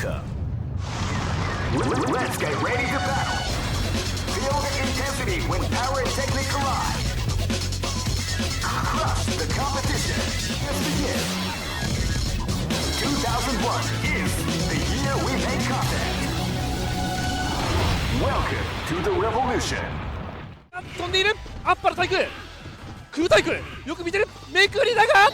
Capcom. Let's get ready to battle. Feel the intensity when power and technique collide. Crush the competition. Let's begin. 2001 is the year we made contact. Welcome to the revolution. 飛んでいる。アッパーの対空空対空よく見てる。めくりだが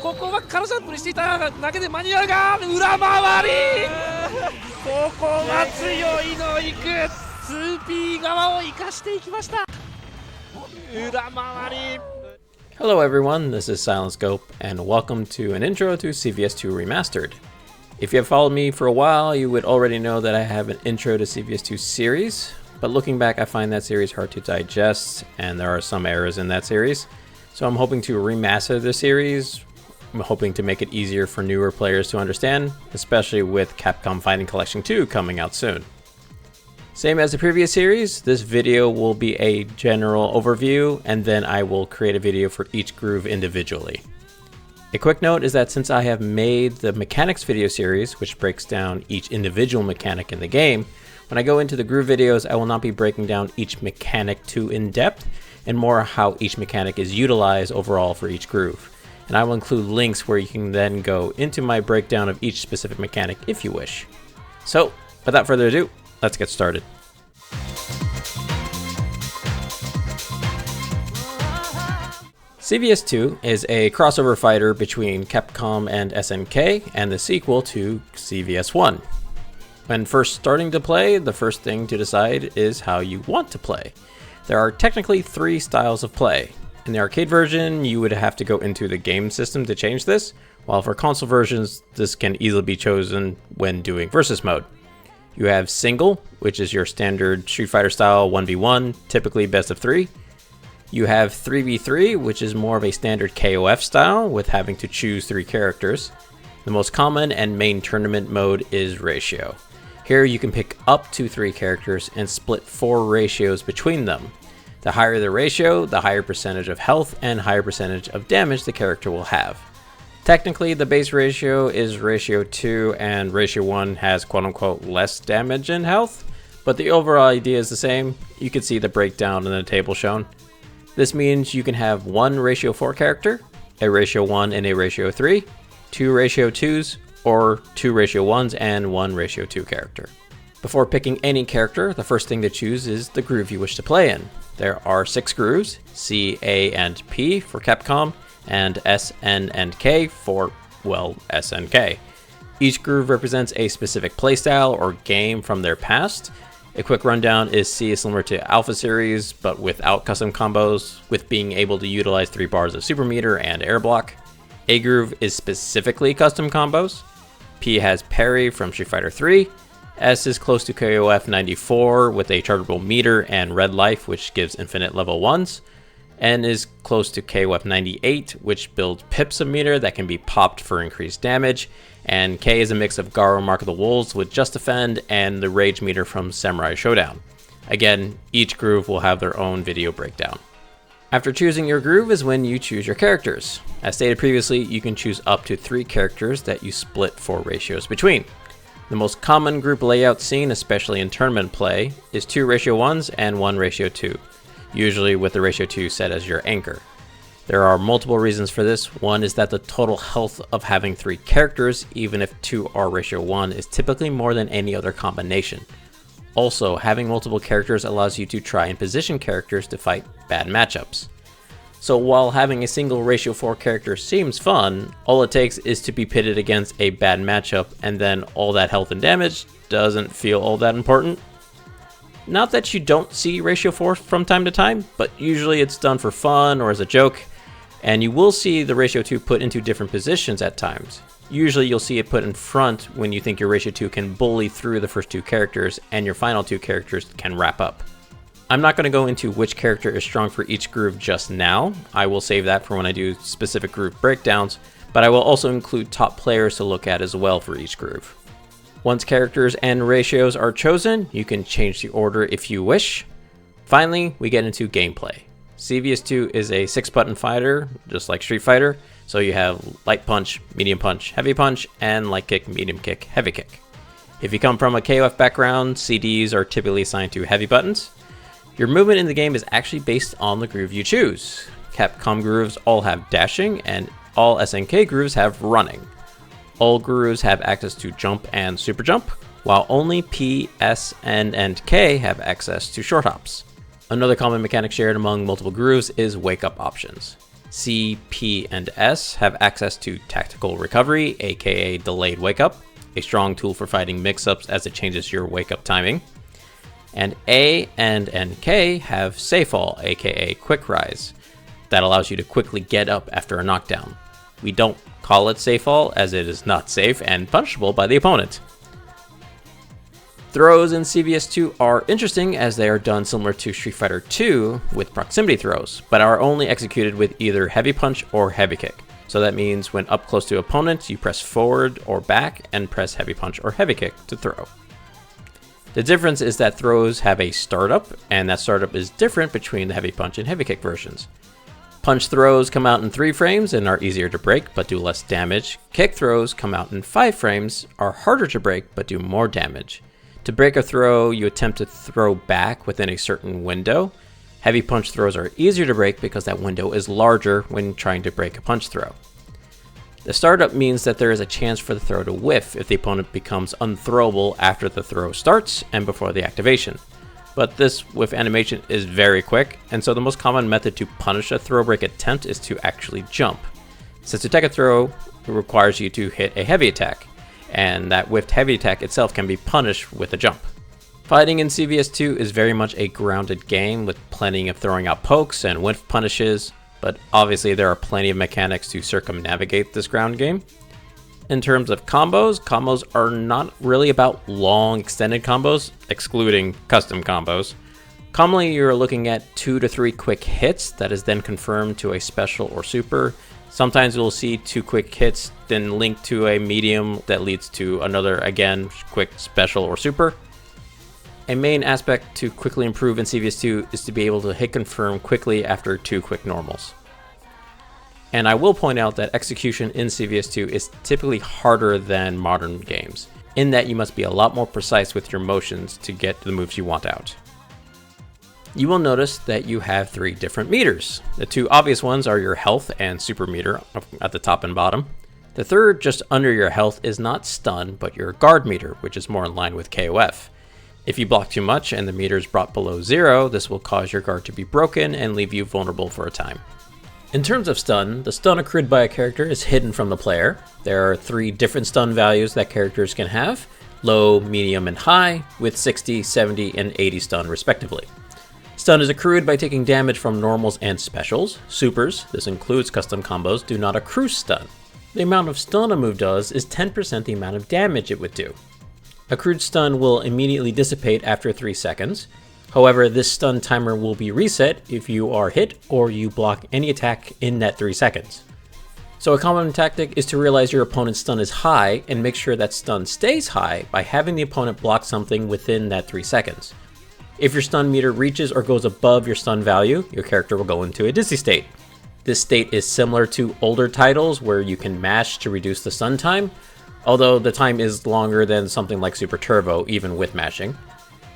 ここはカラジャンプにしていた投げで間に合うが裏回り。ここは強いのいく 2P 側を生かしていきました。裏回り。 Hello everyone, this is Silent Scope, and welcome to an intro to CVS2 Remastered. If you have followed me for a while, you would already know that I have an intro to CVS2 series, but looking back I find that series hard to digest, and there are some errors in that series. So I'm hoping to remaster the series. I'm hoping to make it easier for newer players to understand, especially with Capcom Fighting Collection 2 coming out soon. Same as the previous series, this video will be a general overview, and then I will create a video for each groove individually. A quick note is that since I have made the mechanics video series, which breaks down each individual mechanic in the game, when I go into the groove videos, I will not be breaking down each mechanic too in depth, and more how each mechanic is utilized overall for each groove. And I will include links where you can then go into my breakdown of each specific mechanic if you wish. So, without further ado, let's get started. CVS2 is a crossover fighter between Capcom and SNK and the sequel to CVS1. When first starting to play, the first thing to decide is how you want to play. There are technically 3 styles of play. In the arcade version, you would have to go into the game system to change this, while for console versions, this can easily be chosen when doing versus mode. You have single, which is your standard Street Fighter style 1v1, typically best of 3. You have 3v3, which is more of a standard KOF style, with having to choose 3 characters. The most common and main tournament mode is ratio. Here you can pick up to 3 characters and split 4 ratios between them. The higher the ratio, the higher percentage of health and higher percentage of damage the character will have. Technically, the base ratio is ratio 2 and ratio 1 has quote-unquote less damage and health, but the overall idea is the same. You can see the breakdown in the table shown. This means you can have 1 ratio 4 character, a ratio 1 and a ratio 3, 2 ratio 2s, or 2 ratio 1s and 1 ratio 2 character. Before picking any character, the first thing to choose is the groove you wish to play in. There are 6 grooves, C, A, and P for Capcom, and S, N, and K for, well, SNK. Each groove represents a specific playstyle or game from their past. A quick rundown is C is similar to Alpha Series, but without custom combos, with being able to utilize 3 bars of super meter and air block. A groove is specifically custom combos. P has parry from Street Fighter 3. S is close to KOF 94 with a chargeable meter and red life, which gives infinite level 1s. N is close to KOF 98, which builds pips of meter that can be popped for increased damage. And K is a mix of Garo Mark of the Wolves with Just Defend and the Rage meter from Samurai Showdown. Again, each groove will have their own video breakdown. After choosing your groove is when you choose your characters. As stated previously, you can choose up to 3 characters that you split 4 ratios between. The most common group layout seen, especially in tournament play, is 2 ratio 1s and 1 ratio 2, usually with the ratio 2 set as your anchor. There are multiple reasons for this. One is that the total health of having 3 characters, even if 2 are ratio 1, is typically more than any other combination. Also, having multiple characters allows you to try and position characters to fight bad matchups. So while having a single ratio 4 character seems fun, all it takes is to be pitted against a bad matchup, and then all that health and damage doesn't feel all that important. Not that you don't see ratio 4 from time to time, but usually it's done for fun or as a joke, and you will see the ratio 2 put into different positions at times. Usually you'll see it put in front when you think your ratio 2 can bully through the first 2 characters and your final 2 characters can wrap up. I'm not going to go into which character is strong for each groove just now. I will save that for when I do specific groove breakdowns, but I will also include top players to look at as well for each groove. Once characters and ratios are chosen, you can change the order if you wish. Finally, we get into gameplay. CVS2 is a 6-button fighter, just like Street Fighter, so you have light punch, medium punch, heavy punch, and light kick, medium kick, heavy kick. If you come from a KOF background, CDs are typically assigned to heavy buttons. Your movement in the game is actually based on the groove you choose. Capcom grooves all have dashing, and all SNK grooves have running. All grooves have access to jump and super jump, while only P, S, N, and K have access to short hops. Another common mechanic shared among multiple grooves is wake-up options. C, P, and S have access to tactical recovery, aka delayed wake-up, a strong tool for fighting mix-ups as it changes your wake-up timing. And A, N, and K have safe fall, aka quick rise, that allows you to quickly get up after a knockdown. We don't call it safe fall as it is not safe and punishable by the opponent. Throws in CVS2 are interesting as they are done similar to Street Fighter 2 with proximity throws, but are only executed with either heavy punch or heavy kick. So that means when up close to opponents, you press forward or back and press heavy punch or heavy kick to throw. The difference is that throws have a startup, and that startup is different between the heavy punch and heavy kick versions. Punch throws come out in 3 frames and are easier to break but do less damage. Kick throws come out in 5 frames, are harder to break but do more damage. To break a throw, you attempt to throw back within a certain window. Heavy punch throws are easier to break because that window is larger when trying to break a punch throw. The startup means that there is a chance for the throw to whiff if the opponent becomes unthrowable after the throw starts and before the activation. But this whiff animation is very quick, and so the most common method to punish a throw break attempt is to actually jump. Since to take a throw requires you to hit a heavy attack, and that whiffed heavy attack itself can be punished with a jump. Fighting in CVS2 is very much a grounded game with plenty of throwing out pokes and whiff punishes, but obviously there are plenty of mechanics to circumnavigate this ground game. In terms of combos, combos are not really about long extended combos, excluding custom combos. Commonly you're looking at 2 to 3 quick hits that is then confirmed to a special or super. Sometimes you'll see 2 quick hits, then linked to a medium that leads to another, again, quick special or super. A main aspect to quickly improve in CVS2 is to be able to hit confirm quickly after 2 quick normals. And I will point out that execution in CVS2 is typically harder than modern games, in that you must be a lot more precise with your motions to get the moves you want out. You will notice that you have 3 different meters. The 2 obvious ones are your health and super meter at the top and bottom. The third, just under your health, is not stun, but your guard meter, which is more in line with KOF. If you block too much and the meter is brought below 0, this will cause your guard to be broken and leave you vulnerable for a time. In terms of stun, the stun accrued by a character is hidden from the player. There are 3 different stun values that characters can have: low, medium, and high, with 60, 70, and 80 stun respectively. Stun is accrued by taking damage from normals and specials. Supers, this includes custom combos, do not accrue stun. The amount of stun a move does is 10% the amount of damage it would do. Accrued stun will immediately dissipate after 3 seconds. However, this stun timer will be reset if you are hit or you block any attack in that 3 seconds. So a common tactic is to realize your opponent's stun is high and make sure that stun stays high by having the opponent block something within that 3 seconds. If your stun meter reaches or goes above your stun value, your character will go into a dizzy state. This state is similar to older titles where you can mash to reduce the stun time, although the time is longer than something like Super Turbo even with mashing.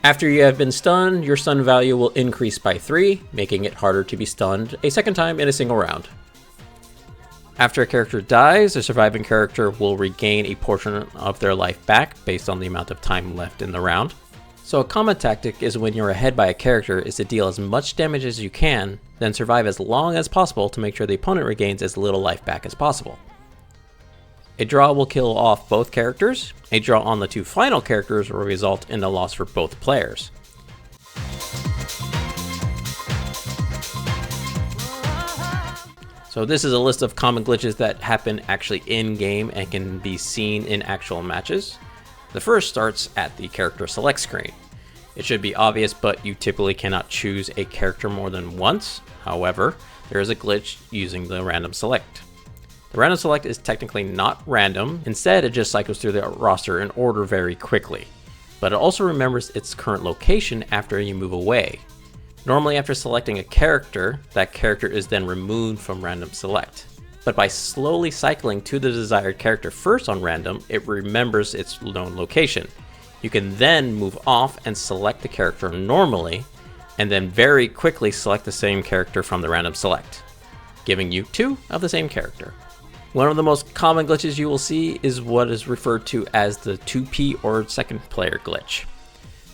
After you have been stunned, your stun value will increase by 3, making it harder to be stunned a second time in a single round. After a character dies, the surviving character will regain a portion of their life back based on the amount of time left in the round. So a common tactic is when you're ahead by a character is to deal as much damage as you can, then survive as long as possible to make sure the opponent regains as little life back as possible. A draw will kill off both characters. A draw on the 2 final characters will result in a loss for both players. So this is a list of common glitches that happen actually in-game and can be seen in actual matches. The first starts at the character select screen. It should be obvious, but you typically cannot choose a character more than once. However, there is a glitch using the random select. The random select is technically not random. Instead, it just cycles through the roster in order very quickly. But it also remembers its current location after you move away. Normally, after selecting a character, that character is then removed from random select. But by slowly cycling to the desired character first on random, it remembers its known location. You can then move off and select the character normally, and then very quickly select the same character from the random select, giving you 2 of the same character. One of the most common glitches you will see is what is referred to as the 2P or second player glitch.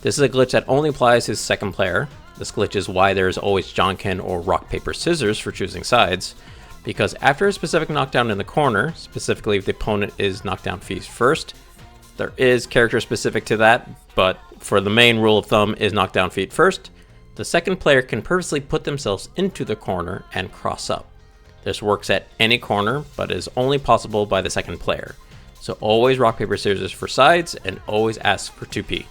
This is a glitch that only applies to second player. This glitch is why there is always Jonkin or rock, paper, scissors for choosing sides, because after a specific knockdown in the corner, specifically if the opponent is knocked down feet first, there is character specific to that, but for the main rule of thumb is knockdown feet first, the second player can purposely put themselves into the corner and cross up. This works at any corner, but is only possible by the second player. So always rock, paper, scissors for sides, and always ask for 2P.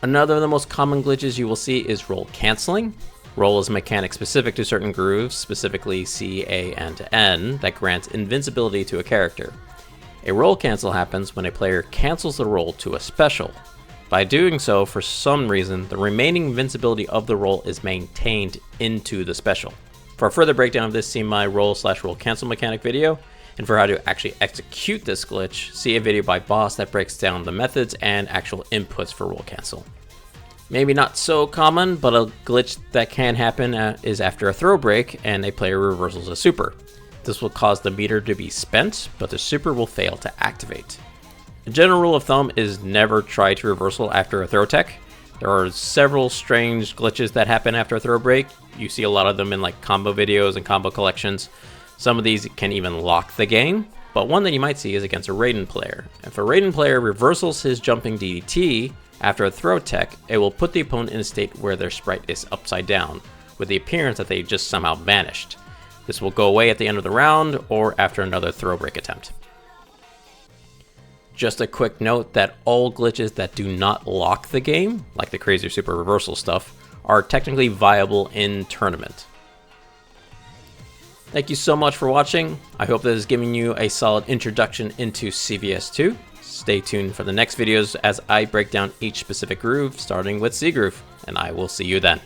Another of the most common glitches you will see is roll canceling. Roll is a mechanic specific to certain grooves, specifically C, A, and N, that grants invincibility to a character. A roll cancel happens when a player cancels the roll to a special. By doing so, for some reason, the remaining invincibility of the roll is maintained into the special. For a further breakdown of this, see my roll/roll cancel mechanic video, and for how to actually execute this glitch, see a video by Boss that breaks down the methods and actual inputs for roll cancel. Maybe not so common, but a glitch that can happen is after a throw break and a player reversals a super. This will cause the meter to be spent, but the super will fail to activate. The general rule of thumb is never try to reversal after a throw tech. There are several strange glitches that happen after a throw break. You see a lot of them in like combo videos and combo collections. Some of these can even lock the game, but one that you might see is against a Raiden player. If a Raiden player reversals his jumping DDT after a throw tech, it will put the opponent in a state where their sprite is upside down, with the appearance that they just somehow vanished. This will go away at the end of the round or after another throw break attempt. Just a quick note that all glitches that do not lock the game, like the crazy super reversal stuff, are technically viable in tournament. Thank you so much for watching. I hope this has given you a solid introduction into CVS2. Stay tuned for the next videos as I break down each specific groove, starting with C groove, and I will see you then.